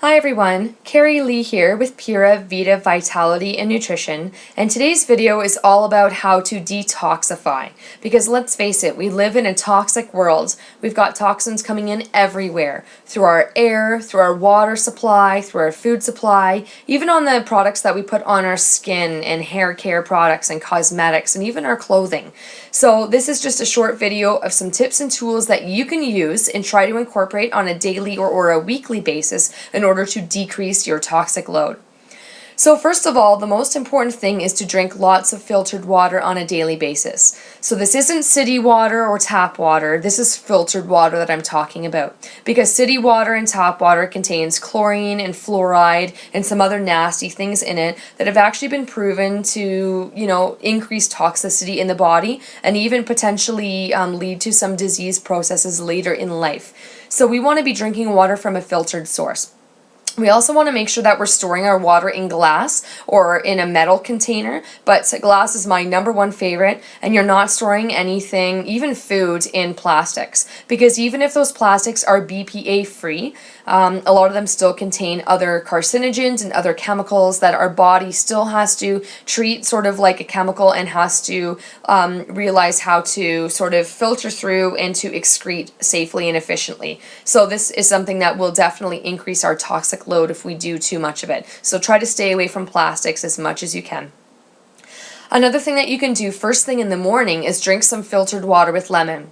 Hi everyone, Carrie Lee here with Pura Vita Vitality and Nutrition, and today's video is all about how to detoxify. Because let's face it, we live in a toxic world. We've got toxins coming in everywhere, through our air, through our water supply, through our food supply, even on the products that we put on our skin and hair care products and cosmetics and even our clothing. So this is just a short video of some tips and tools that you can use and try to incorporate on a daily or a weekly basis in order to decrease your toxic load. So first of all, the most important thing is to drink lots of filtered water on a daily basis. So this isn't city water or tap water, this is filtered water that I'm talking about. Because city water and tap water contains chlorine and fluoride and some other nasty things in it that have actually been proven to, increase toxicity in the body and even potentially lead to some disease processes later in life. So we want to be drinking water from a filtered source. We also want to make sure that we're storing our water in glass or in a metal container, but glass is my number one favorite, and you're not storing anything, even food, in plastics, because even if those plastics are BPA free, a lot of them still contain other carcinogens and other chemicals that our body still has to treat sort of like a chemical and has to realize how to sort of filter through and to excrete safely and efficiently. So this is something that will definitely increase our toxic load if we do too much of it. So try to stay away from plastics as much as you can. Another thing that you can do first thing in the morning is drink some filtered water with lemon.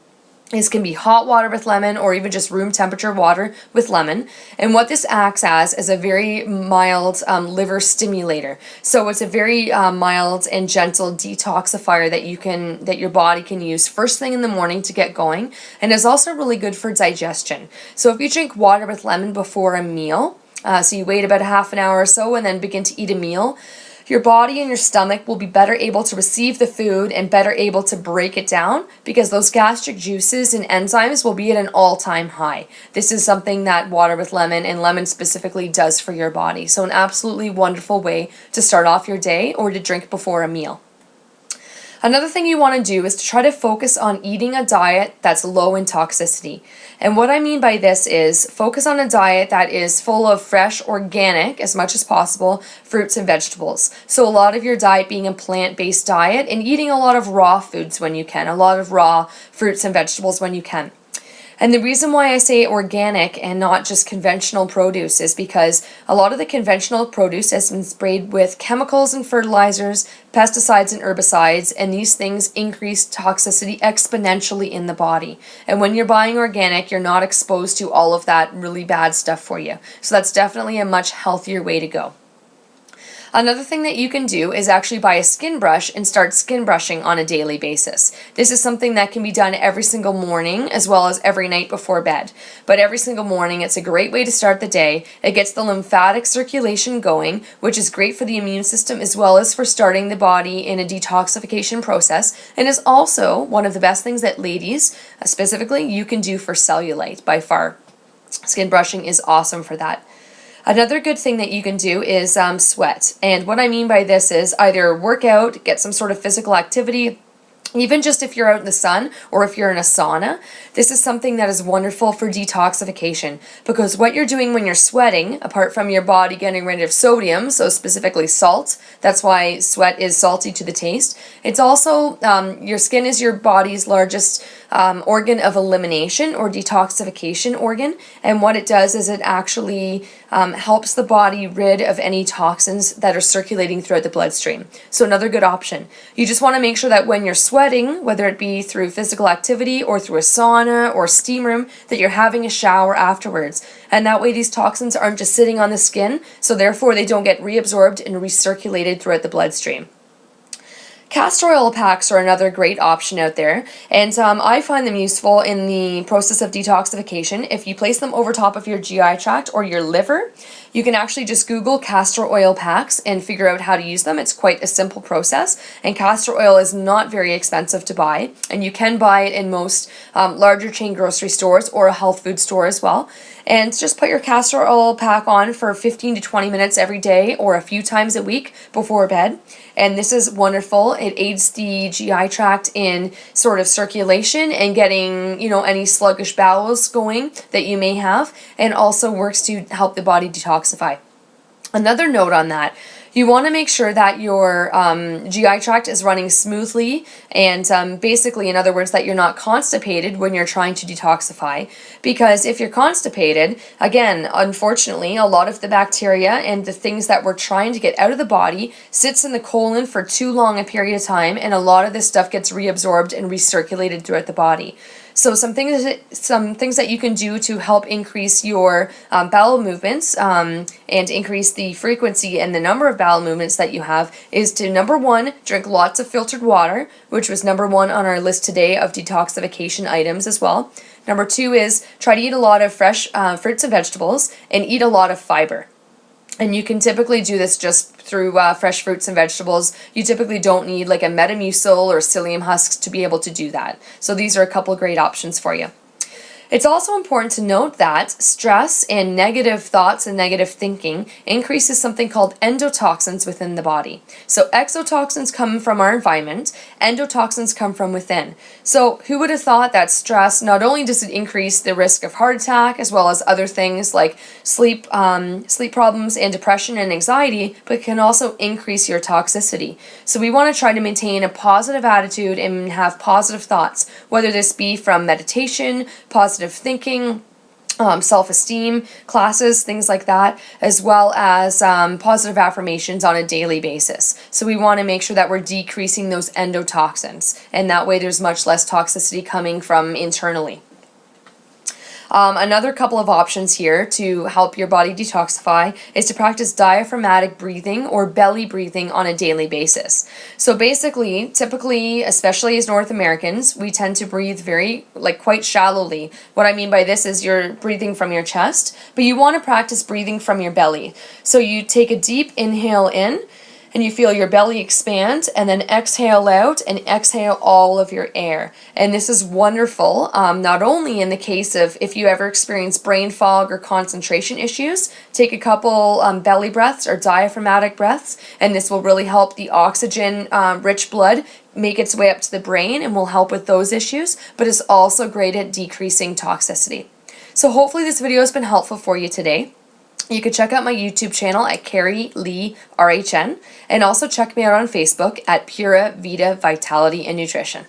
This can be hot water with lemon or even just room temperature water with lemon. And what this acts as is a very mild liver stimulator. So it's a very mild and gentle detoxifier that your body can use first thing in the morning to get going, and is also really good for digestion. So if you drink water with lemon before a meal, so you wait about a half an hour or so and then begin to eat a meal, your body and your stomach will be better able to receive the food and better able to break it down because those gastric juices and enzymes will be at an all-time high. This is something that water with lemon, and lemon specifically, does for your body. So an absolutely wonderful way to start off your day or to drink before a meal. Another thing you want to do is to try to focus on eating a diet that's low in toxicity. And what I mean by this is focus on a diet that is full of fresh, organic, as much as possible, fruits and vegetables. So a lot of your diet being a plant-based diet and eating a lot of raw foods when you can, a lot of raw fruits and vegetables when you can. And the reason why I say organic and not just conventional produce is because a lot of the conventional produce has been sprayed with chemicals and fertilizers, pesticides and herbicides, and these things increase toxicity exponentially in the body. And when you're buying organic, you're not exposed to all of that really bad stuff for you. So that's definitely a much healthier way to go. Another thing that you can do is actually buy a skin brush and start skin brushing on a daily basis. This is something that can be done every single morning as well as every night before bed. But every single morning, it's a great way to start the day. It gets the lymphatic circulation going, which is great for the immune system as well as for starting the body in a detoxification process, and is also one of the best things that ladies, specifically, you can do for cellulite by far. Skin brushing is awesome for that. Another good thing that you can do is sweat. And what I mean by this is either work out, get some sort of physical activity, even just if you're out in the sun or if you're in a sauna. This is something that is wonderful for detoxification, because what you're doing when you're sweating, apart from your body getting rid of sodium, so specifically salt, that's why sweat is salty to the taste, it's also, your skin is your body's largest organ of elimination or detoxification organ, and what it does is it actually helps the body rid of any toxins that are circulating throughout the bloodstream. So another good option. You just want to make sure that when you're sweating, whether it be through physical activity or through a sauna or steam room, that you're having a shower afterwards. And that way these toxins aren't just sitting on the skin, so therefore they don't get reabsorbed and recirculated throughout the bloodstream. Castor oil packs are another great option out there, and I find them useful in the process of detoxification. If you place them over top of your GI tract or your liver, you can actually just Google castor oil packs and figure out how to use them. It's quite a simple process, and castor oil is not very expensive to buy, and you can buy it in most larger chain grocery stores or a health food store as well. And just put your castor oil pack on for 15 to 20 minutes every day or a few times a week before bed. And this is wonderful It aids the GI tract in sort of circulation and getting, any sluggish bowels going that you may have, and also works to help the body detoxify. Another note on that, you want to make sure that your GI tract is running smoothly and basically, in other words, that you're not constipated when you're trying to detoxify. Because if you're constipated, again, unfortunately, a lot of the bacteria and the things that we're trying to get out of the body sits in the colon for too long a period of time, and a lot of this stuff gets reabsorbed and recirculated throughout the body. So some things that you can do to help increase your bowel movements and increase the frequency and the number of bowel movements that you have is to, number one, drink lots of filtered water, which was number one on our list today of detoxification items as well. Number two is try to eat a lot of fresh fruits and vegetables and eat a lot of fiber. And you can typically do this just through fresh fruits and vegetables. You typically don't need like a Metamucil or psyllium husks to be able to do that. So these are a couple great options for you. It's also important to note that stress and negative thoughts and negative thinking increases something called endotoxins within the body. So exotoxins come from our environment, endotoxins come from within. So who would have thought that stress, not only does it increase the risk of heart attack as well as other things like sleep problems and depression and anxiety, but can also increase your toxicity. So we want to try to maintain a positive attitude and have positive thoughts, whether this be from meditation, positive thinking, self-esteem classes, things like that, as well as positive affirmations on a daily basis. So we want to make sure that we're decreasing those endotoxins, and that way there's much less toxicity coming from internally. Another couple of options here to help your body detoxify is to practice diaphragmatic breathing or belly breathing on a daily basis. So basically, typically, especially as North Americans, we tend to breathe quite shallowly. What I mean by this is you're breathing from your chest, but you want to practice breathing from your belly. So you take a deep inhale in, and you feel your belly expand, and then exhale out and exhale all of your air. And this is wonderful, not only in the case of if you ever experience brain fog or concentration issues, take a couple belly breaths or diaphragmatic breaths, and this will really help the oxygen rich blood make its way up to the brain and will help with those issues, but it's also great at decreasing toxicity. So hopefully this video has been helpful for you today. You can check out my YouTube channel at Carrie Lee RHN, and also check me out on Facebook at Pura Vida Vitality and Nutrition.